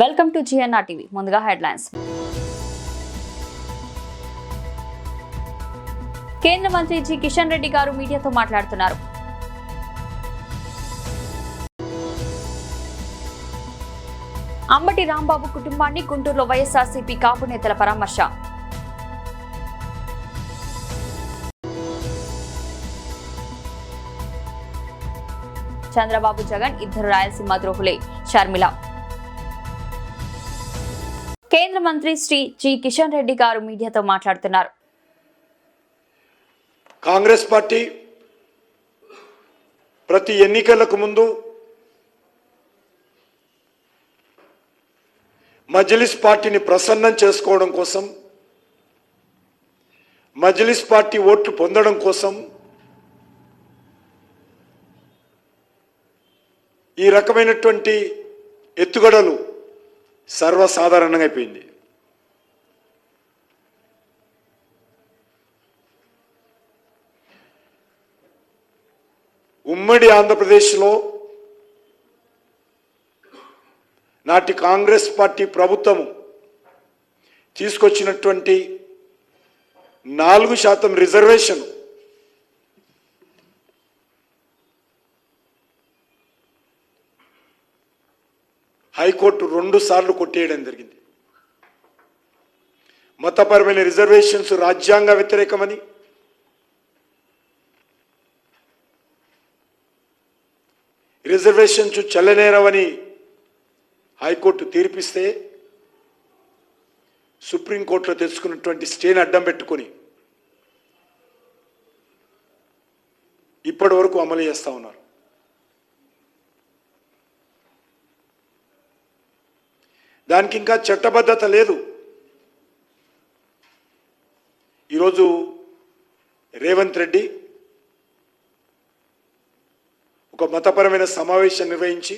Welcome to GNR TV. ముందుగా headlines. కేంద్ర మంత్రి జి కిషన్ రెడ్డి గారు మీడియాతో మాట్లాడుతున్నారు. అంబటి రాంబాబు కుటుంబాన్ని గుంటూరులో వైఎస్ఆర్సీపీ కాపు నేతల పరామర్శ. చంద్రబాబు జగన్ ఇద్దరు రాయలసీమ ద్రోహులే. షర్మిల. కేంద్ర మంత్రి శ్రీ జి కిషన్ రెడ్డి గారు మీడియాతో మాట్లాడుతున్నారు. కాంగ్రెస్ పార్టీ ప్రతి ఎన్నికలకు ముందు మజ్లిస్ పార్టీని ప్రసన్నం చేసుకోవడం కోసం, మజ్లిస్ పార్టీ ఓట్లు పొందడం కోసం ఈ రకమైనటువంటి ఎత్తుగడలు సర్వసాధారణంగా అయిపోయింది. ఉమ్మడి ఆంధ్రప్రదేశ్లో నాటి కాంగ్రెస్ పార్టీ ప్రభుత్వము తీసుకొచ్చినటువంటి 4% రిజర్వేషన్ హైకోర్టు 2 సార్లు కొట్టేయడం జరిగింది. మతపరమైన రిజర్వేషన్స్ రాజ్యాంగ వ్యతిరేకమని, రిజర్వేషన్స్ చెల్లనేరవని హైకోర్టు తీర్పిస్తే సుప్రీంకోర్టులో తెచ్చుకున్నటువంటి స్టేని అడ్డం పెట్టుకొని ఇప్పటి వరకు అమలు చేస్తూ ఉన్నారు. దానికి ఇంకా చట్టబద్ధత లేదు. ఈరోజు రేవంత్ రెడ్డి ఒక మతపరమైన సమావేశం నిర్వహించి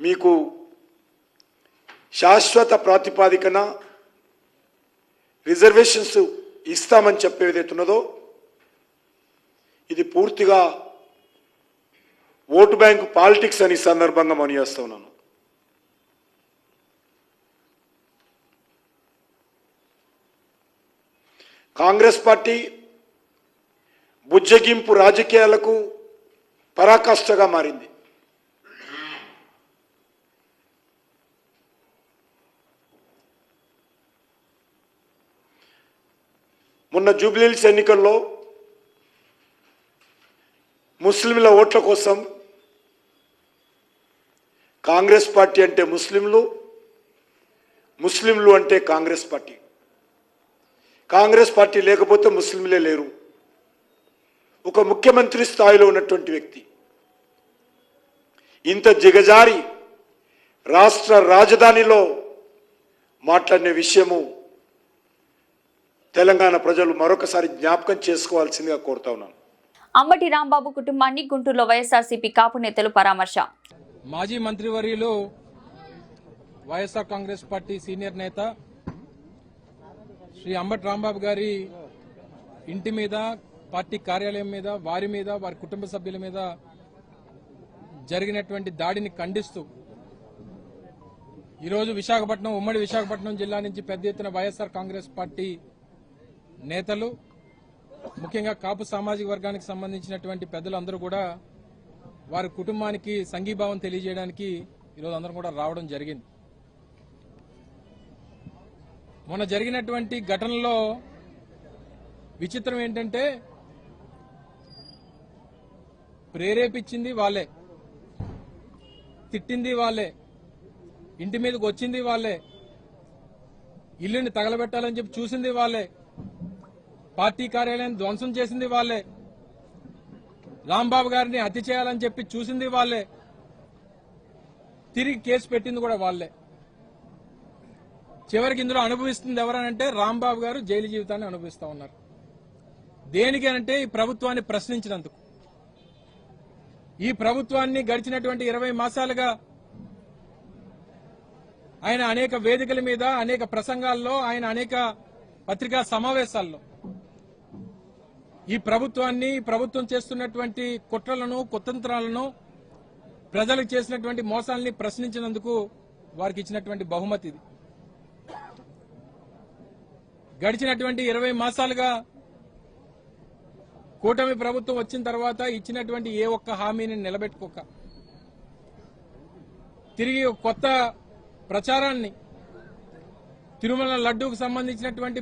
మీకు శాశ్వత ప్రాతిపాదికన రిజర్వేషన్స్ ఇస్తామని చెప్పేది ఉన్నదో ఇది పూర్తిగా ఓటు బ్యాంకు పాలిటిక్స్ అని సందర్భంగా మనం చేస్తూ ఉన్నాను. కాంగ్రెస్ పార్టీ బుజ్జగింపు రాజకీయాలకు పరాకాష్ఠగా మారింది. మొన్న జూబ్లీహిల్స్ ఎన్నికల్లో ముస్లింల ఓట్ల కోసం కాంగ్రెస్ పార్టీ అంటే ముస్లింలు, ముస్లింలు అంటే కాంగ్రెస్ పార్టీ, కాంగ్రెస్ పార్టీ లేకపోతే ముస్లింలే లేరు. ఒక ముఖ్యమంత్రి స్థాయిలో ఉన్నటువంటి వ్యక్తి ఇంత దిగజారి రాష్ట్ర రాజధానిలో మాట్లాడిన విషయము తెలంగాణ ప్రజలు మరొకసారి జ్ఞాపకం చేసుకోవాల్సిందిగా కోరుతా ఉన్నాను. అంబటి రాంబాబు కుటుంబాన్ని గుంటూరులో వైఎస్ఆర్సీపీ కాపు నేతలు పరామర్శ. మాజీ మంత్రివర్యులు వైఎస్ఆర్ కాంగ్రెస్ పార్టీ సీనియర్ నేత శ్రీ అంబటి రాంబాబు గారి ఇంటి మీద, పార్టీ కార్యాలయం మీద, వారి మీద, వారి కుటుంబ సభ్యుల మీద జరిగినటువంటి దాడిని ఖండిస్తూ ఈరోజు విశాఖపట్నం, ఉమ్మడి విశాఖపట్నం జిల్లా నుంచి పెద్ద ఎత్తున వైఎస్ఆర్ కాంగ్రెస్ పార్టీ నేతలు, ముఖ్యంగా కాపు సామాజిక వర్గానికి సంబంధించినటువంటి పెద్దలందరూ కూడా వారి కుటుంబానికి సంఘీభావం తెలియజేయడానికి ఈరోజు అందరం కూడా రావడం జరిగింది. మొన్న జరిగినటువంటి ఘటనలో విచిత్రం ఏంటంటే ప్రేరేపించింది వాళ్ళే, తిట్టింది వాళ్ళే, ఇంటి మీదకి వచ్చింది వాళ్ళే, ఇల్లుని తగలబెట్టాలని చెప్పి చూసింది వాళ్ళే, పార్టీ కార్యాలయాన్ని ధ్వంసం చేసింది వాళ్ళే, రాంబాబు గారిని హత్య చేయాలని చెప్పి చూసింది వాళ్ళే, తిరిగి కేసు పెట్టింది కూడా వాళ్ళే. చివరికి ఇందులో అనుభవిస్తుంది ఎవరనంటే రాంబాబు గారు జైలు జీవితాన్ని అనుభవిస్తా ఉన్నారు. దేనికనంటే ఈ ప్రభుత్వాన్ని ప్రశ్నించినందుకు. ఈ ప్రభుత్వాన్ని గడిచినటువంటి 20 మాసాలుగా ఆయన అనేక వేదికల మీద, అనేక ప్రసంగాల్లో, ఆయన అనేక పత్రికా సమావేశాల్లో ఈ ప్రభుత్వాన్ని, ప్రభుత్వం చేస్తున్నటువంటి కుట్రలను, కుతంత్రాలను ప్రజలకు చేసినటువంటి మోసాలని ప్రశ్నించినందుకు వారికి ఇచ్చినటువంటి బహుమతి ఇది. గడిచినటువంటి 20 మాసాలుగా కూటమి ప్రభుత్వం వచ్చిన తర్వాత ఇచ్చినటువంటి ఏ ఒక్క హామీని నిలబెట్టుకోక తిరిగి కొత్త ప్రచారాన్ని, తిరుమల లడ్డూకు సంబంధించినటువంటి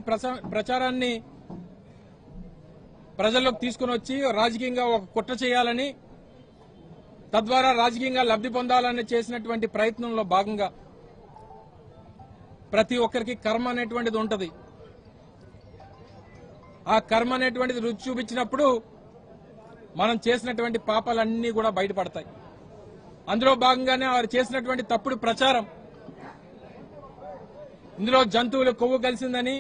ప్రచారాన్ని ప్రజల్లోకి తీసుకుని వచ్చి రాజకీయంగా ఒక కుట్ర చేయాలని, తద్వారా రాజకీయంగా లబ్ధి పొందాలని చేసినటువంటి ప్రయత్నంలో భాగంగా ప్రతి ఒక్కరికి కర్మ అనేటువంటిది ఉంటది. ఆ కర్మ అనేటువంటిది రుచి చూపించినప్పుడు మనం చేసినటువంటి పాపాలన్నీ కూడా బయటపడతాయి. అందులో భాగంగానే వారు చేసినటువంటి తప్పుడు ప్రచారం, ఇందులో జంతువుల కొవ్వు కలిసిందని,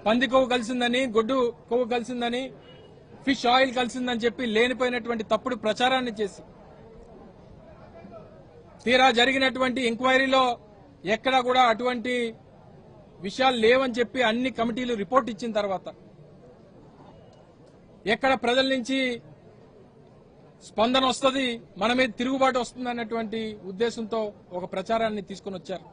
పంది కొవ్వు కలిసిందని, గొడ్డు కొవ్వు కలిసిందని, ఫిష్ ఆయిల్ కలిసిందని చెప్పి లేనిపోయినటువంటి తప్పుడు ప్రచారాన్ని చేసి తీరా జరిగినటువంటి ఎంక్వైరీలో ఎక్కడా కూడా అటువంటి విషయాలు లేవని చెప్పి అన్ని కమిటీలు రిపోర్ట్ ఇచ్చిన తర్వాత ఎక్కడ ప్రజల నుంచి స్పందన వస్తుంది, మన మీద తిరుగుబాటు వస్తుంది అన్నటువంటి ఉద్దేశంతో ఒక ప్రచారాన్ని తీసుకుని వచ్చారు.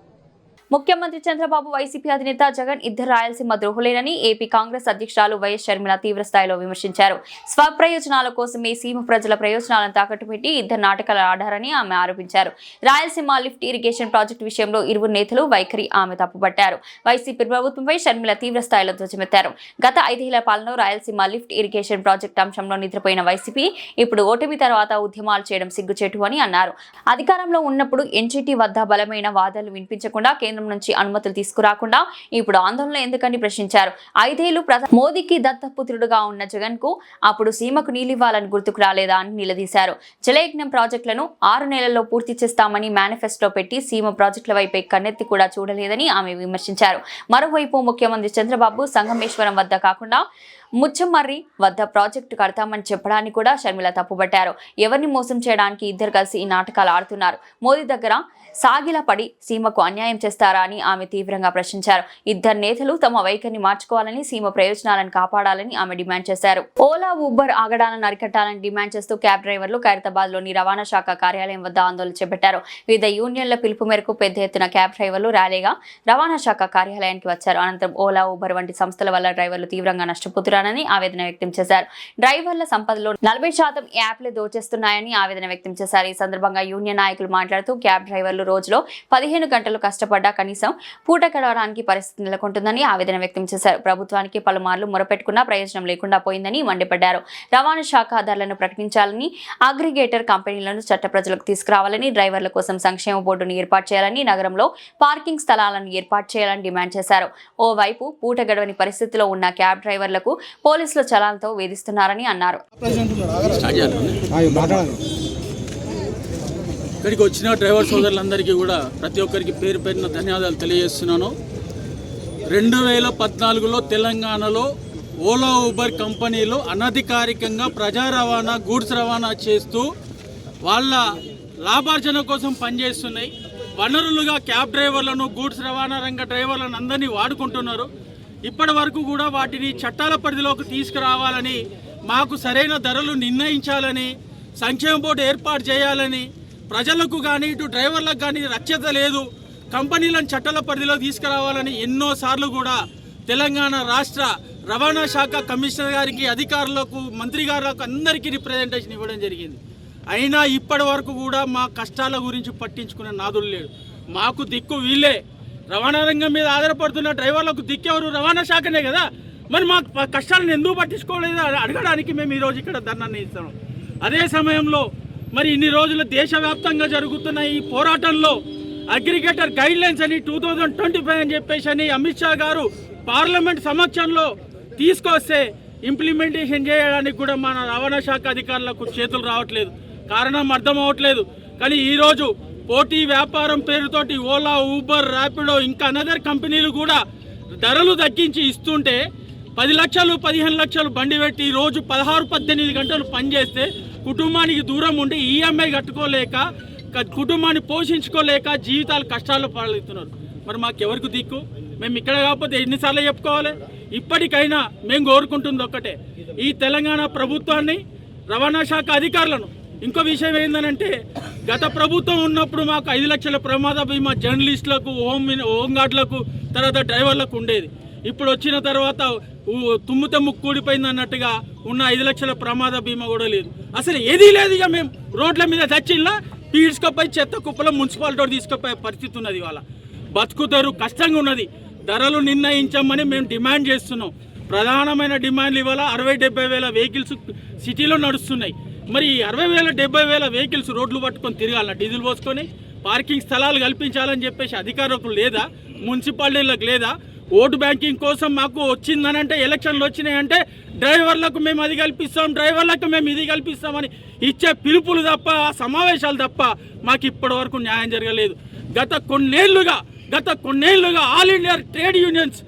ముఖ్యమంత్రి చంద్రబాబు, వైసీపీ అధినేత జగన్ ఇద్దరు రాయలసీమ ద్రోహులేనని ఏపీ కాంగ్రెస్ అధ్యక్షురాలు వైఎస్ షర్మిల తీవ్రస్థాయిలో విమర్శించారు. స్వప్రయోజనాల కోసమే సీమ ప్రజల ప్రయోజనాలను తాకట్టు పెట్టి ఇద్దరు నాటకాలు ఆడారని ఆమె ఆరోపించారు. రాయలసీమ లిఫ్ట్ ఇరిగేషన్ ప్రాజెక్టు విషయంలో ఇరువురు నేతలు వైఖరి ఆమె తప్పుపట్టారు. వైసీపీ ప్రభుత్వంపై షర్మిల తీవ్రస్థాయిలో ధ్వజమెత్తారు. గత 5 ఏళ్ల పాలనలో రాయలసీమ లిఫ్ట్ ఇరిగేషన్ ప్రాజెక్టు అంశంలో నిద్రపోయిన వైసీపీ ఇప్పుడు ఓటమి తర్వాత ఉద్యమాలు చేయడం సిగ్గుచేటు అని అన్నారు. అధికారంలో ఉన్నప్పుడు ఎన్జీటీ వద్ద బలమైన వాదనలు వినిపించకుండా కేంద్రం నుంచి అనుమతులు తీసుకురాకుండా ఇప్పుడు ఆందోళన ఎందుకని ప్రశ్నించారు. 5 ఏళ్లు మోదీకి దత్తపుత్రుడుగా ఉన్న జగన్ కు అప్పుడు సీమకు నీళ్లివ్వాలని గుర్తుకు రాలేదా అని నిలదీశారు. జలయజ్ఞం ప్రాజెక్టులను 6 నెలల్లో పూర్తి చేస్తామని మేనిఫెస్టో పెట్టి సీమ ప్రాజెక్టుల వైపే కన్నెత్తి కూడా చూడలేదని ఆమె విమర్శించారు. మరోవైపు ముఖ్యమంత్రి చంద్రబాబు సంగమేశ్వరం వద్ద కాకుండా ముచ్చమర్రి వద్ద ప్రాజెక్టు కడతామని చెప్పడానికి కూడా షర్మిల తప్పుపట్టారు. ఎవరిని మోసం చేయడానికి ఇద్దరు కలిసి ఈ నాటకాలు ఆడుతున్నారు. మోదీ దగ్గర సాగిల పడి సీమకు అన్యాయం చేస్తారా అని ఆమె తీవ్రంగా ప్రశ్నించారు. ఇద్దరు నేతలు తమ వైఖరిని మార్చుకోవాలని, సీమ ప్రయోజనాలను కాపాడాలని ఆమె డిమాండ్ చేశారు. ఓలా, ఊబర్ ఆగడాలను అరికట్టాలని డిమాండ్ చేస్తూ క్యాబ్ డ్రైవర్లు ఖైరతాబాద్ లోని రవాణా శాఖ కార్యాలయం వద్ద ఆందోళన చేపట్టారు. వివిధ యూనియన్ల పిలుపు మేరకు పెద్ద ఎత్తున క్యాబ్ డ్రైవర్లు ర్యాలీగా రవాణా శాఖ కార్యాలయానికి వచ్చారు. అనంతరం ఓలా, ఊబర్ వంటి సంస్థల వల్ల డ్రైవర్లు తీవ్రంగా నష్టపోతున్నారని ఆవేదన వ్యక్తం చేశారు. డ్రైవర్ల సంపదలో 40% యాప్లే దోచేస్తున్నాయని ఆవేదన వ్యక్తం చేశారు. ఈ సందర్భంగా యూనియన్ నాయకులు మాట్లాడుతూ క్యాబ్ డ్రైవర్లు రోజులో 15 గంటలు కష్టపడ్డా కనీసం పూట గడవడానికి పరిస్థితి నెలకొంటుందని ఆవేదన వ్యక్తం చేశారు. ప్రభుత్వానికి పలుమార్లు మొరపెట్టుకున్నా ప్రయోజనం లేకుండా పోయిందని మండిపడ్డారు. రవాణా శాఖ ధరలను ప్రకటించాలని, అగ్రిగేటర్ కంపెనీలను చట్ట ప్రజలకు తీసుకురావాలని, డ్రైవర్ల కోసం సంక్షేమ బోర్డును ఏర్పాటు చేయాలని, నగరంలో పార్కింగ్ స్థలాలను ఏర్పాటు చేయాలని డిమాండ్ చేశారు. ఓవైపు పూట గడవని పరిస్థితిలో ఉన్న క్యాబ్ డ్రైవర్లకు పోలీసులు చలాలతో వేధిస్తున్నారని అన్నారు. ఇక్కడికి వచ్చిన డ్రైవర్ సోదరులందరికీ కూడా ప్రతి ఒక్కరికి పేరు పేరున ధన్యవాదాలు తెలియజేస్తున్నాను. 2014లో తెలంగాణలో ఓలా, ఊబర్ కంపెనీలు అనధికారికంగా ప్రజా రవాణా, గూడ్స్ రవాణా చేస్తూ వాళ్ళ లాభార్జన కోసం పనిచేస్తున్నాయి. వనరులుగా క్యాబ్ డ్రైవర్లను, గూడ్స్ రవాణా రంగ డ్రైవర్లను అందరినీ వాడుకుంటున్నారు. ఇప్పటి వరకు కూడా వాటిని చట్టాల పరిధిలోకి తీసుకురావాలని, మాకు సరైన ధరలు నిర్ణయించాలని, సంక్షేమ బోర్డు ఏర్పాటు చేయాలని, ప్రజలకు కానీ ఇటు డ్రైవర్లకు కానీ రక్షత లేదు, కంపెనీలను చట్టాల పరిధిలో తీసుకురావాలని ఎన్నోసార్లు కూడా తెలంగాణ రాష్ట్ర రవాణా శాఖ కమిషనర్ గారికి, అధికారులకు, మంత్రి గారులకు అందరికీ రిప్రజెంటేషన్ ఇవ్వడం జరిగింది. అయినా ఇప్పటి వరకు కూడా మా కష్టాల గురించి పట్టించుకునే నాదులు లేడు. మాకు దిక్కు వీళ్ళే. రవాణా రంగం మీద ఆధారపడుతున్న డ్రైవర్లకు దిక్కెవరు? రవాణా శాఖనే కదా. మరి మా కష్టాలను ఎందుకు పట్టించుకోలేదు అడగడానికి మేము ఈరోజు ఇక్కడ ధర్నాన్ని ఇస్తాం. అదే సమయంలో మరి ఇన్ని రోజులు దేశవ్యాప్తంగా జరుగుతున్న ఈ పోరాటంలో అగ్రిగేటర్ గైడ్ లైన్స్ అని 2025 అని చెప్పేసి అని అమిత్ షా గారు పార్లమెంట్ సమక్షంలో తీసుకొస్తే ఇంప్లిమెంటేషన్ చేయడానికి కూడా మన రవాణా శాఖ అధికారులకు చేతులు రావట్లేదు. కారణం అర్థం అవ్వట్లేదు. కానీ ఈరోజు పోటీ వ్యాపారం పేరుతోటి ఓలా, ఊబర్, ర్యాపిడో ఇంకా అనదర్ కంపెనీలు కూడా ధరలు తగ్గించి ఇస్తుంటే 10 లక్షలు, 15 లక్షలు బండి పెట్టి రోజు 16-18 గంటలు పనిచేస్తే కుటుంబానికి దూరం ఉండి ఈఎంఐ కట్టుకోలేక, కుటుంబాన్ని పోషించుకోలేక జీవితాలు కష్టాలు పాలవుతున్నారు. మరి మాకెవరికి దిక్కు? మేము ఇక్కడ కాకపోతే ఎన్నిసార్లు చెప్పుకోవాలి? ఇప్పటికైనా మేము కోరుకుంటుంది ఒక్కటే, ఈ తెలంగాణ ప్రభుత్వాన్ని, రవాణా శాఖ అధికారులను ఇంకో విషయం ఏంటంటే గత ప్రభుత్వం ఉన్నప్పుడు మాకు 5 లక్షల ప్రమాద బీమా జర్నలిస్టులకు, హోంగార్డులకు, తర్వాత డ్రైవర్లకు ఉండేది. ఇప్పుడు వచ్చిన తర్వాత తుమ్ముతే ముక్కు కూడిపోయింది అన్నట్టుగా ఉన్న 5 లక్షల ప్రమాద బీమా కూడా లేదు. అసలు ఏదీ లేదు. ఇక మేము రోడ్ల మీద చచ్చిల్లా తీసుకుపోయి చెత్త కుప్పలో మున్సిపాలిటీ తీసుకుపోయే పరిస్థితి ఉన్నది. ఇవాళ బతుకుతారు, కష్టంగా ఉన్నది. ధరలు నిర్ణయించమని మేము డిమాండ్ చేస్తున్నాం. ప్రధానమైన డిమాండ్లు ఇవాళ 60-70 వేల వెహికల్స్ సిటీలో నడుస్తున్నాయి. మరి 60,000-70,000 వెహికల్స్ రోడ్లు పట్టుకొని తిరగాలన్న, డీజిల్ పోసుకొని పార్కింగ్ స్థలాలు కల్పించాలని చెప్పేసి అధికారులకు లేదా, మున్సిపాలిటీలకు లేదా? ఓటు బ్యాంకింగ్ కోసం మాకు వచ్చిందనంటే, ఎలక్షన్లు వచ్చినాయంటే డ్రైవర్లకు మేము అది కల్పిస్తాం, డ్రైవర్లకు మేము ఇది కల్పిస్తామని ఇచ్చే పిలుపులు తప్ప, సమావేశాలు తప్ప మాకు ఇప్పటి వరకు న్యాయం జరగలేదు. గత కొన్నేళ్లుగా all India trade unions,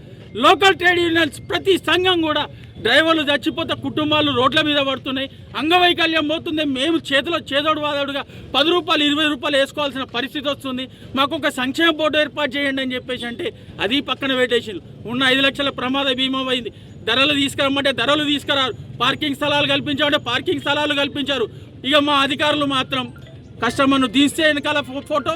local trade unions, ప్రతి సంఘం కూడా డ్రైవర్లు చచ్చిపోతే కుటుంబాలు రోడ్ల మీద పడుతున్నాయి, అంగవైకల్యం పోతుంది. మేము చేదోడు వాదోడుగా 10 రూపాయలు 20 రూపాయలు వేసుకోవాల్సిన పరిస్థితి వస్తుంది. మాకు ఒక సంక్షేమ బోర్డు ఏర్పాటు చేయండి అని చెప్పేసి అంటే అది పక్కన పెట్టేసి ఉన్న 5 లక్షల ప్రమాద బీమా అయింది. ధరలు తీసుకురమ్మంటే ధరలు తీసుకురారు, పార్కింగ్ స్థలాలు కల్పించామంటే పార్కింగ్ స్థలాలు కల్పించారు. ఇక మా అధికారులు మాత్రం కస్టమర్ను తీస్తే వెనకాల ఫోటో,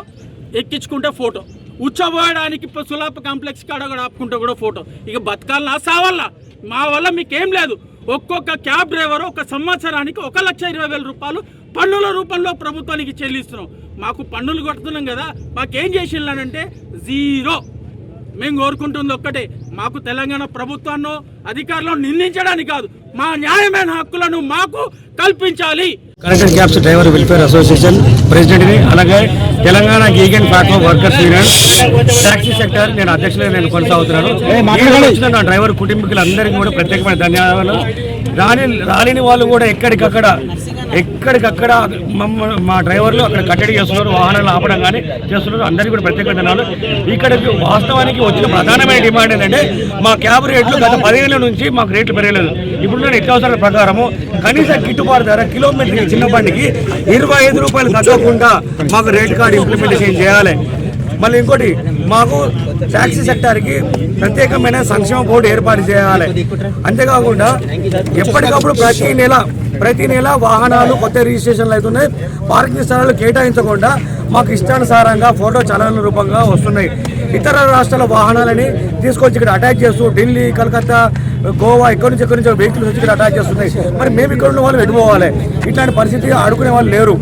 ఎక్కించుకుంటే ఫోటో, ఉచ్చబోయడానికి సులాప కాంప్లెక్స్ కాడ కూడా ఆపుకుంటే కూడా ఫోటో. ఇక బతకాలనా సావల్లా? మా వల్ల మీకేం లేదు. ఒక్కొక్క క్యాబ్ డ్రైవర్ ఒక సంవత్సరానికి 1,20,000 రూపాయలు పన్నుల రూపంలో ప్రభుత్వానికి చెల్లిస్తున్నాం. మాకు పన్నులు కడుతున్నాం కదా, మాకేం చేసిందంటే జీరో. మేము కోరుకుంటుంది ఒక్కటే, మాకు తెలంగాణ ప్రభుత్వాన్ని, అధికారులను నిందించడానికి కాదు, మా న్యాయమైన హక్కులను మాకు కల్పించాలి. Connected cabs driver welfare association ప్రెసిడెంట్ని, అలాగే Telangana gig and platform workers union taxi sector నేను అధ్యక్షులుగా నేను కొనసాగుతున్నాను. వచ్చిన నా డ్రైవర్ కుటుంబీకులందరికీ కూడా ప్రత్యేకమైన ధన్యవాదాలు. రాలేని వాళ్ళు కూడా ఎక్కడికక్కడ మా డ్రైవర్లు అక్కడ కట్టడి చేస్తున్నారు, వాహనాలు ఆపడం కానీ చేస్తున్నారు. అందరికీ కూడా ప్రత్యేక ధన్యవాదాలు. ఇక్కడికి వాస్తవానికి వచ్చిన ప్రధానమైన డిమాండ్ ఏంటంటే, మా క్యాబ్ రేట్లు గత 10 ఏళ్ల నుంచి మాకు రేట్లు పెరగలేదు. ఇప్పుడు నేను నిత్యావసరాల ప్రకారము కనీస గిట్టుబాటు ధర కిలోమీటర్కి చిన్న బండికి 25 రూపాయలు తగ్గకుండా మాకు రేట్ కార్డు ఇంప్లిమెంటేషన్ చేయాలి. మళ్ళీ ఇంకోటి, మాకు ట్యాక్సీ సెక్టార్కి ప్రత్యేకమైన సంక్షేమ బోర్డు ఏర్పాటు చేయాలి. అంతేకాకుండా ఎప్పటికప్పుడు ప్రతి నెల వాహనాలు కొత్త రిజిస్ట్రేషన్లు అవుతున్నాయి. పార్కింగ్ స్థలాలు కేటాయించకుండా మాకు ఇష్టానుసారంగా ఫోటో చలనాల రూపంగా వస్తున్నాయి. ఇతర రాష్ట్రాల వాహనాలని తీసుకొచ్చి ఇక్కడ అటాచ్ చేస్తూ ఢిల్లీ, కలకత్తా, గోవా ఎక్కడి నుంచి వెహికల్స్ వచ్చి ఇక్కడ అటాచ్ చేస్తున్నాయి. మరి మేము ఇక్కడ ఉన్న వాళ్ళు వెళ్ళిపోవాలి. ఇట్లాంటి పరిస్థితి ఆడుకునే వాళ్ళు లేరు.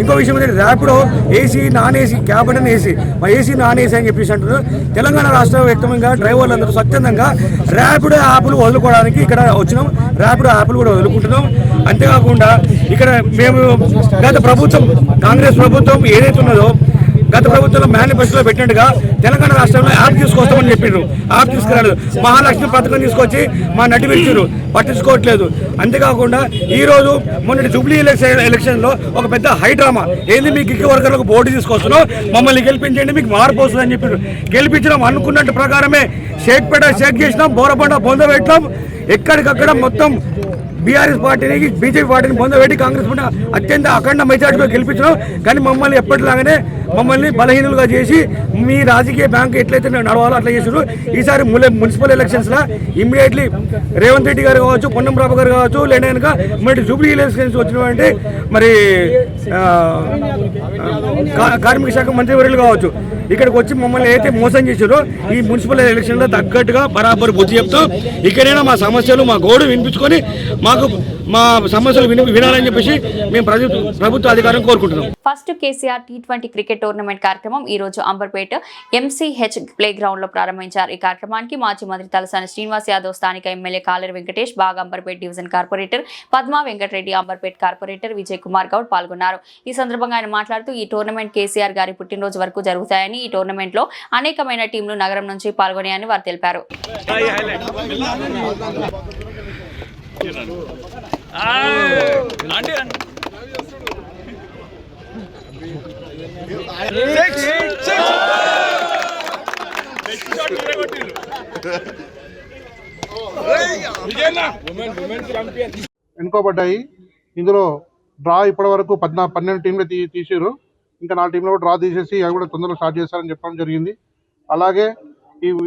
ఇంకో విషయం ఏంటంటే, Rapido AC, non AC, cab అంటే ఏసీ, మా ఏసీ నాన్ ఏసీ అని చెప్పేసి అంటున్నారు. తెలంగాణ రాష్ట్ర వ్యక్తంగా డ్రైవర్లు అందరూ స్వచ్ఛందంగా ర్యాపిడో యాప్లు వదులుకోవడానికి ఇక్కడ వచ్చినాం. ర్యాపిడో యాప్లు కూడా వదులుకుంటున్నాం. అంతేకాకుండా ఇక్కడ మేము గత ప్రభుత్వం, కాంగ్రెస్ ప్రభుత్వం ఏదైతే ఉన్నదో, గత ప్రభుత్వంలో మేనిఫెస్టోలో పెట్టినట్టుగా తెలంగాణ రాష్ట్రంలో యాప్ తీసుకొస్తామని చెప్పారు. యాప్ తీసుకురాలేదు. మహాలక్ష్మి పథకం తీసుకొచ్చి మా నటి విడిచారు, పట్టించుకోవట్లేదు. అంతేకాకుండా ఈరోజు మొన్నటి జూబ్లీ ఎలక్షన్లో ఒక పెద్ద హైడ్రామా ఏంది, మీ గిగ్ వర్కర్లకు బోర్డు తీసుకొస్తున్నాం, మమ్మల్ని గెలిపించండి, మీకు మార్పు వస్తుందని చెప్పారు. గెలిపించడం అనుకున్నట్టు ప్రకారమే షేక్ చేసినాం, బోరబండ బొంద పెట్టినాం. ఎక్కడికక్కడ మొత్తం బీఆర్ఎస్ పార్టీని, బీజేపీ పార్టీని పొందబెట్టి కాంగ్రెస్ పార్టీ అత్యంత అఖండ మెజార్టీతో గెలిపించడం. కానీ మమ్మల్ని ఎప్పటిలాగానే మమ్మల్ని బలహీనులుగా చేసి మీ రాజకీయ బ్యాంకు ఎట్లయితే నడవాలో అట్లా చేసారు. ఈసారి మున్సిపల్ ఎలక్షన్స్లో ఇమ్మీడియట్లీ రేవంత్ రెడ్డి గారు కావచ్చు, పొన్నం ప్రభాకర్ గారు కావచ్చు, లేనక మరి జూబ్లీ ఎలక్షన్స్ వచ్చినటువంటి మరి కార్మిక శాఖ మంత్రివర్యులు కావచ్చు, ఇక్కడికి వచ్చి మమ్మల్ని అయితే మోసం చేశారో ఈ మున్సిపల్ ఎలక్షన్లో తగ్గట్టుగా బరాబర్ బుద్ధి చెప్తూ ఇక్కడైనా మా సమస్యలు, మా గోడు వినిపించుకొని మాకు మా సమస్యలు వినాలని చెప్పేసి మేము ప్రభుత్వ అధికారం కోరుకుంటున్నాం. First KCR T20 cricket tournament కార్యక్రమం ఈ రోజు అంబర్పేట MCH ప్లే గ్రౌండ్ లో ప్రారంభించారు. ఈ కార్యక్రమానికి మాజీ మంత్రి తలసాని శ్రీనివాస్ యాదవ్, స్థానిక MLA Kaleru Venkatesh, Bagh Amberpet division corporator Padma Venkatareddy, Amberpet corporator Vijay Kumar Goud పాల్గొన్నారు. ఈ సందర్భంగా ఆయన మాట్లాడుతూ, ఈ టోర్నమెంట్ కేసీఆర్ గారి పుట్టినరోజు వరకు జరుగుతాయని, ఈ టోర్నమెంట్ లో అనేకమైన టీంలు నగరం నుంచి పాల్గొనాయని వారు తెలిపారు. ఎన్నుకోబడ్డాయి. ఇందులో డ్రా ఇప్పటి వరకు 12 టీంలు తీసారు. ఇంకా 4 టీంలు కూడా డ్రా తీసేసి అవి కూడా తొందరగా స్టార్ట్ చేస్తారని చెప్పడం జరిగింది. అలాగే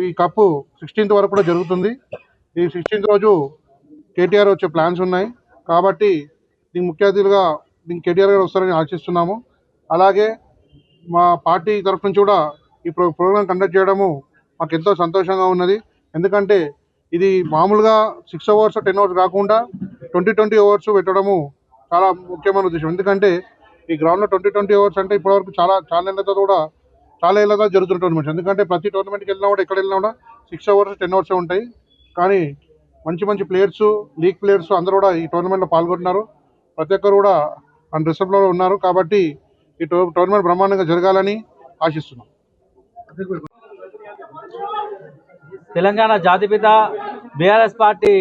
ఈ కప్పు 16th వరకు కూడా జరుగుతుంది. ఈ 16th రోజు కేటీఆర్ వచ్చే ప్లాన్స్ ఉన్నాయి. కాబట్టి దీనికి ముఖ్య అతిథులుగా కేటీఆర్ గారు వస్తారని ఆశిస్తున్నాము. అలాగే మా పార్టీ తరఫు నుంచి కూడా ఈ ప్రోగ్రాం కండక్ట్ చేయడము మాకు ఎంతో సంతోషంగా ఉన్నది. ఎందుకంటే ఇది మామూలుగా 6 అవర్స్ 10 అవర్స్ కాకుండా 20 అవర్స్ పెట్టడము చాలా ముఖ్యమైన ఉద్దేశం. ఎందుకంటే ఈ గ్రౌండ్లో 20 అవర్స్ అంటే ఇప్పటివరకు చాలా ఏళ్ళతో జరుగుతున్న టోర్నమెంట్స్. ఎందుకంటే ప్రతి టోర్నమెంట్కి వెళ్ళినా కూడా ఎక్కడ వెళ్ళినా కూడా 6 అవర్స్ 10 అవర్స్ ఉంటాయి. కానీ మంచి ప్లేయర్స్, లీగ్ ప్లేయర్స్ అందరూ కూడా ఈ టోర్నమెంట్లో పాల్గొంటున్నారు. ప్రతి ఒక్కరు కూడా అండ్ రిసెప్ట్లో ఉన్నారు. కాబట్టి ఈ టోర్నమెంట్ బ్రహ్మాండంగా జరగాలని ఆశిస్తున్నాం. తెలంగాణ జాతిపిత బీఆర్ఎస్ పార్టీ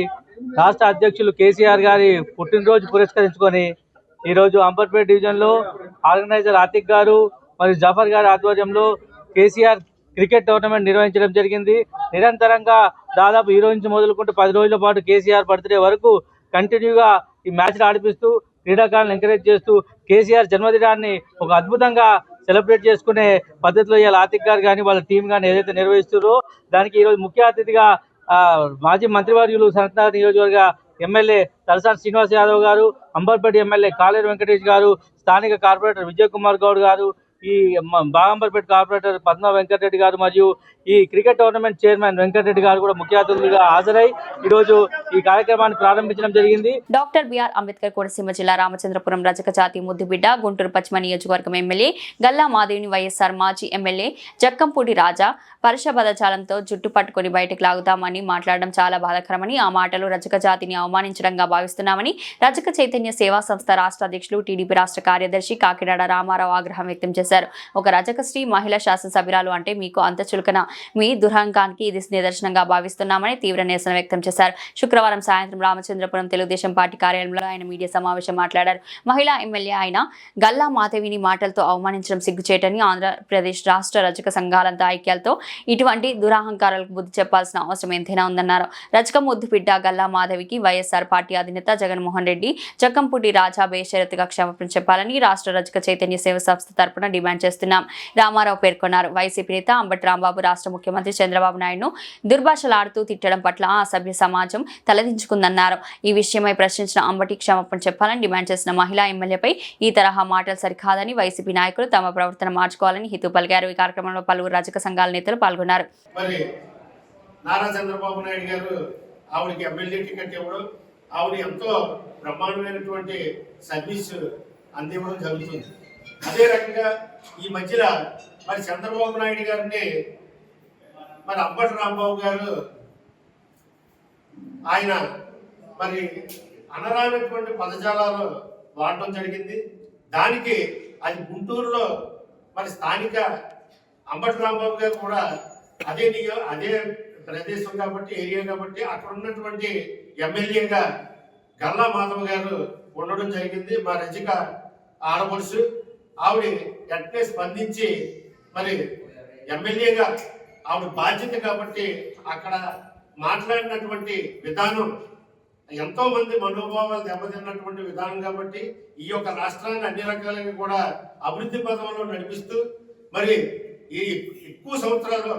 రాష్ట్ర అధ్యక్షులు కేసీఆర్ గారి పుట్టినరోజు పురస్కరించుకొని ఈరోజు అంబర్పేట డివిజన్లో ఆర్గనైజర్ ఆతిక్ గారు మరియు జాఫర్ గారి ఆధ్వర్యంలో కేసీఆర్ క్రికెట్ టోర్నమెంట్ నిర్వహించడం జరిగింది. నిరంతరంగా దాదాపు ఈ రోజు నుంచి మొదలుకుంటూ 10 రోజుల పాటు కేసీఆర్ బర్త్డే వరకు కంటిన్యూగా ఈ మ్యాచ్లు ఆడిపిస్తూ క్రీడాకారులను ఎంకరేజ్ చేస్తూ కేసీఆర్ జన్మదినాన్ని ఒక అద్భుతంగా సెలబ్రేట్ చేసుకునే పద్ధతిలో ఇవాళ ఆతిక్ గారు కానీ వాళ్ళ టీం కానీ ఏదైతే నిర్వహిస్తున్నారో దానికి ఈరోజు ముఖ్య అతిథిగా మాజీ మంత్రివర్యులు సనత్నగర్ నియోజకవర్గ ఎమ్మెల్యే తలసాని శ్రీనివాస్ యాదవ్ గారు, అంబర్పేట ఎమ్మెల్యే కాలేరు వెంకటేష్ గారు, స్థానిక కార్పొరేటర్ విజయ్ కుమార్ గౌడ్ గారు, ఈ బాగంబర్పేట కార్పొరేటర్ పద్మ వెంకటరెడ్డి గారు మరియు ఈ క్రికెట్ టోర్నమెంట్ చైర్మన్ వెంకటరెడ్డి గారు కూడా ముఖ్య అతిథులుగా హాజరై ఈరోజు ఈ కార్యక్రమాన్ని ప్రారంభించడం జరిగింది. డాక్టర్ బిఆర్ అంబేద్కర్ కోనసీమ జిల్లా రామచంద్రపురం రజక జాతి ముద్దుబిడ్డ గుంటూరు పశ్చిమ నియోజకవర్గం ఎమ్మెల్యే గల్లా మాదేవిని వైఎస్ఆర్ మాజీ ఎమ్మెల్యే జక్కంపూడి రాజా పరుష పదజాలంతో జుట్టు పట్టుకుని బయటకు లాగుతామని మాట్లాడడం చాలా బాధాకరమని, ఆ మాటలు రజక జాతిని అవమానించడంగా భావిస్తున్నామని రజక చైతన్య సేవా సంస్థ రాష్ట్ర అధ్యక్షులు టీడీపీ రాష్ట్ర కార్యదర్శి కాకినాడ రామారావు ఆగ్రహం వ్యక్తం చేశారు. ఒక రజక శ్రీ మహిళా శాసనసభ్యురాలు అంటే మీకు అంత చులకన, మీ దురహంకానికి ఇది నిదర్శనంగా భావిస్తున్నామని తీవ్ర నిరసన వ్యక్తం చేశారు. శుక్రవారం సాయంత్రం రామచంద్రపురం తెలుగుదేశం పార్టీ కార్యాలయంలో ఆయన మీడియా సమావేశం మాట్లాడారు. మహిళా ఎమ్మెల్యే ఆయన గల్లా మాధవిని మాటలతో అవమానించడం సిగ్గుచేటని, ఆంధ్రప్రదేశ్ రాష్ట్ర రజక సంఘాలంతా ఐక్యాలతో ఇటువంటి దురహంకారాలకు బుద్ధి చెప్పాల్సిన అవసరం ఎంతైనా ఉందన్నారు. రజక ముద్దుబిడ్డ గల్లా మాధవికి వైఎస్ఆర్ పార్టీ అధినేత జగన్మోహన్ రెడ్డి జక్కంపూడి రాజా బేషరతుగా క్షమాపణ చెప్పాలని రాష్ట్ర రజక చైతన్య సేవ సంస్థ తరపున డిమాండ్ చేస్తున్నాం. రామారావు పేర్కొన్నారు. వైసీపీ నేత అంబటి రాంబాబు రాష్ట్ర ముఖ్యమంత్రి చంద్రబాబు నాయుడును దుర్భాషలాడుతూ తిట్టడం పట్ల ఆ సభ్య సమాజం తలదించుకుందన్నారు. ఈ విషయమై ప్రశ్నించిన అంబటి క్షమాపణ చెప్పాలని డిమాండ్ చేసిన మహిళా ఎమ్మెల్యేపై ఈ తరహా మాటలు సరికాదని వైసీపీ నాయకులు తమ ప్రవర్తన మార్చుకోవాలని హితవు పలికారు. ఈ కార్యక్రమంలో పలువురు రజక సంఘాల నేతలు పాల్గొన్నారు. మరి నారా చంద్రబాబు నాయుడు గారు ఆవిడకి ఎమ్మెల్యే టికెట్ ఇవ్వడం, ఆవిడ ఎంతో బ్రహ్మాండమైనటువంటి సర్వీస్ అందివ్వడం జరుగుతుంది. అదే రకంగా ఈ మధ్యలో మరి చంద్రబాబు నాయుడు గారిని మరి అంబటి రాంబాబు గారు ఆయన మరి అనరానటువంటి పదజాలాలు వాడటం జరిగింది. దానికి అది గుంటూరులో మరి స్థానిక అంబటి రాంబాబు గారు కూడా అదే ప్రదేశం కాబట్టి, ఏరియా కాబట్టి అక్కడ ఉన్నటువంటి ఎమ్మెల్యేగా గల్లా మాధవ్ గారు ఉండడం జరిగింది. మా రజిక ఆడపడుచు ఆవిడ వెంటనే స్పందించి మరి ఎమ్మెల్యేగా ఆవిడ బాధ్యత కాబట్టి అక్కడ మాట్లాడినటువంటి విధానం ఎంతో మంది మనోభావాలు దెబ్బతిన్నటువంటి విధానం కాబట్టి ఈ యొక్క రాష్ట్రాన్ని అన్ని రకాలుగా కూడా అభివృద్ధి పథంలో నడిపిస్తూ మరి ఈ ఎక్కువ సంవత్సరాలు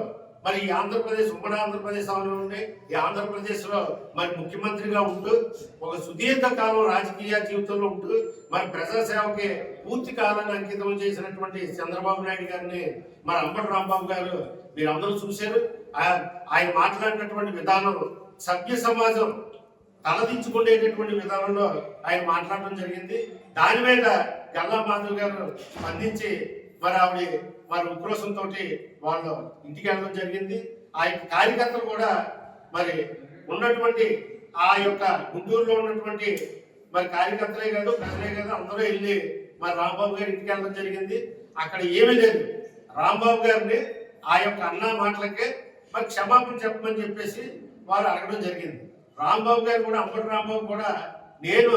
మరి ఈ ఆంధ్రప్రదేశ్ ఉమ్మడి ఆంధ్రప్రదేశ్ ఉండే ఈ ఆంధ్రప్రదేశ్లో మరి ముఖ్యమంత్రిగా ఉంటూ ఒక సుదీర్ఘ కాలం రాజకీయ జీవితంలో ఉంటూ మరి ప్రజాసేవకి పూర్తి కాలాన్ని అంకితం చేసినటువంటి చంద్రబాబు నాయుడు గారిని మరి అంబటి రాంబాబు గారు మీరు అందరూ చూశారు. ఆయన మాట్లాడినటువంటి విధానం సభ్య సమాజం తలదించుకునేటటువంటి విధానంలో ఆయన మాట్లాడడం జరిగింది. దాని మీద గల్లా మాధవ్ గారు స్పందించి మరి ఆవిడ మరి ఉక్రోషంతో వాళ్ళు ఇంటికి వెళ్ళడం జరిగింది. ఆ యొక్క కార్యకర్తలు కూడా మరి ఉన్నటువంటి ఆ యొక్క గుంటూరులో ఉన్నటువంటి మరి కార్యకర్తలే కాదు, ప్రజలే కాదు, అందరూ వెళ్ళి మరి రాంబాబు గారి ఇంటికి వెళ్ళడం జరిగింది. అక్కడ ఏమీ లేదు. రాంబాబు గారిని ఆ యొక్క అన్న మాటలకే మరి క్షమాపణ చెప్పమని చెప్పేసి వారు అడగడం జరిగింది. రాంబాబు గారు కూడా అంబటి రాంబాబు కూడా నేను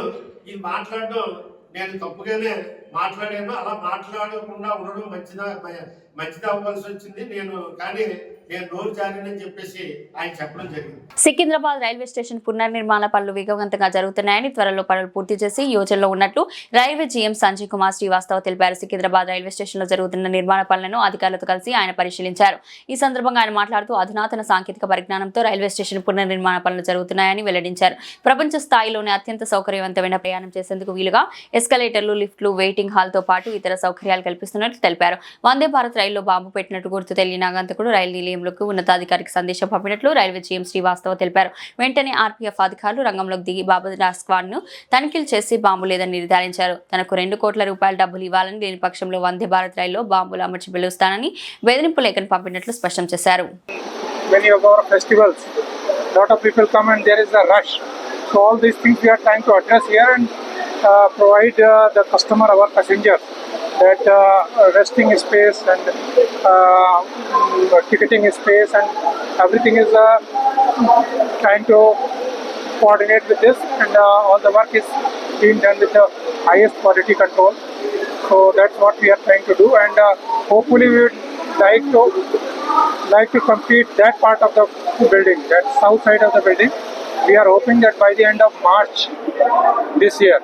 ఈ మాట్లాడడం నేను తప్పుగానే మాట్లాడాను, అలా మాట్లాడకుండా ఉండడం మంచిది అవ్వాల్సి వచ్చింది. నేను కానీ నేను నోరు జారినని చెప్పేసి ఆయన చెప్పడం జరిగింది. సికింద్రాబాద్ రైల్వే స్టేషన్ పునర్నిర్మాణ పనులు వేగవంతంగా జరుగుతున్నాయని, త్వరలో పనులు పూర్తి చేసి యోజనలో ఉన్నట్లు రైల్వే జీఎం సంజయ్ కుమార్ శ్రీవాస్తవ్ తెలిపారు. సికింద్రాబాద్ రైల్వే స్టేషన్ లో జరుగుతున్న నిర్మాణ పనులను అధికారులతో కలిసి ఆయన పరిశీలించారు. ఈ సందర్భంగా ఆయన మాట్లాడుతూ అధునాతన సాంకేతిక పరిజ్ఞానంతో రైల్వే స్టేషన్ పునర్నిర్మాణ పనులు జరుగుతున్నాయని వెల్లడించారు. ప్రపంచ స్థాయిలోనే అత్యంత సౌకర్యవంతమైన ప్రయాణం చేసేందుకు వీలుగా ఎస్కలేటర్లు, లిఫ్ట్లు, వెయిటింగ్ హాల్ తో పాటు ఇతర సౌకర్యాలు కల్పిస్తున్నట్లు తెలిపారు. వందే భారత్ రైల్లో బాంబు పెట్టినట్టు గుర్తు తెలియని ఆగంతకుడు రైలు నిలయంలోకి ఉన్నతాధికారికి సందేశం పంపినట్లు రైల్వే జీఎం శ్రీవాస్తవ్ తెలిపారు. వెంటనే ఆర్పీఎఫ్ అధికారులు రంగంలోకి దిగి బాబురా స్క్వాడ్ ను తనిఖీలు చేసి బాంబు లేదని నిర్ధారించారు. తనకు 2 కోట్ల రూపాయల డబ్బులు ఇవ్వాలని, లేని పక్షంలో వందే భారత్ రైల్లో బాంబులు అమర్చి పిలుస్తానని బెదిరింపు లేఖను పంపినట్లు స్పష్టం చేశారు. Many of our festivals, lot of people come and there is a rush. So all these things we are trying to address here and provide the customer, our passengers, that resting space and ticketing space and everything is trying to coordinate with this, and all the work is being done with the highest quality control. So that's what we are trying to do, and hopefully we would like to complete that part of the building, that south side of the building. We are hoping that by the end of March this year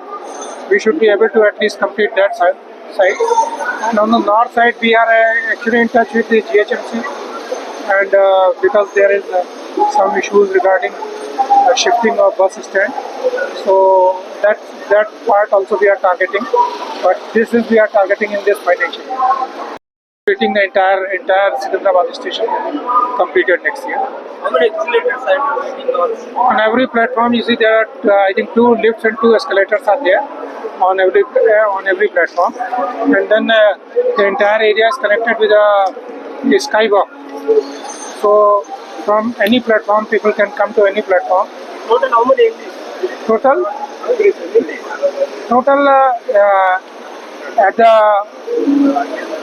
we should be able to at least complete that side. And on the north side we are actually in touch with the GHMC, and because there is some issues regarding shifting of bus stand, so that part also we are targeting, but this is we are targeting in this financial year. Completing the entire Sikandrabad station completed next year. How many escalators are working on? On every platform you see there are I think 2 lifts and 2 escalators are there on every platform, and then the entire area is connected with a skywalk. So from any platform people can come to any platform. Total how many entries? Total at the,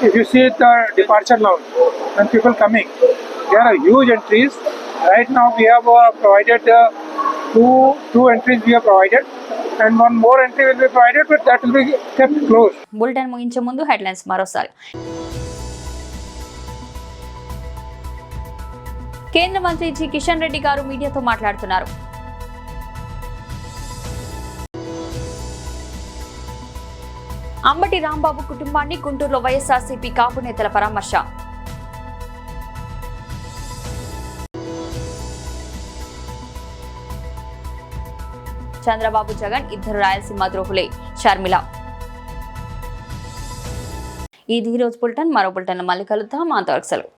if you see the departure lounge, when people coming, there are huge entries. Right now we have provided two entries we have provided, and one more entry will be provided, but that will be kept closed. Bulletin ముగించే ముందు headlines మరోసారి. కేంద్ర మంత్రి G Kishan Reddy గారు మీడియాతో మాట్లాడుతున్నారు. అంబటి రాంబాబు కుటుంబాన్ని గుంటూరులో వైఎస్ఆర్సీపీ కాపు నేతల పరామర్శ. చంద్రబాబు జగన్ ఇద్దరు రాయలసీమ ద్రోహులే, షర్మిల. ఇది ఈరోజు బులెటిన్. మరో బులెటిన్ మళ్ళీ కలుద్దాం. అంతవరకు సెలవు.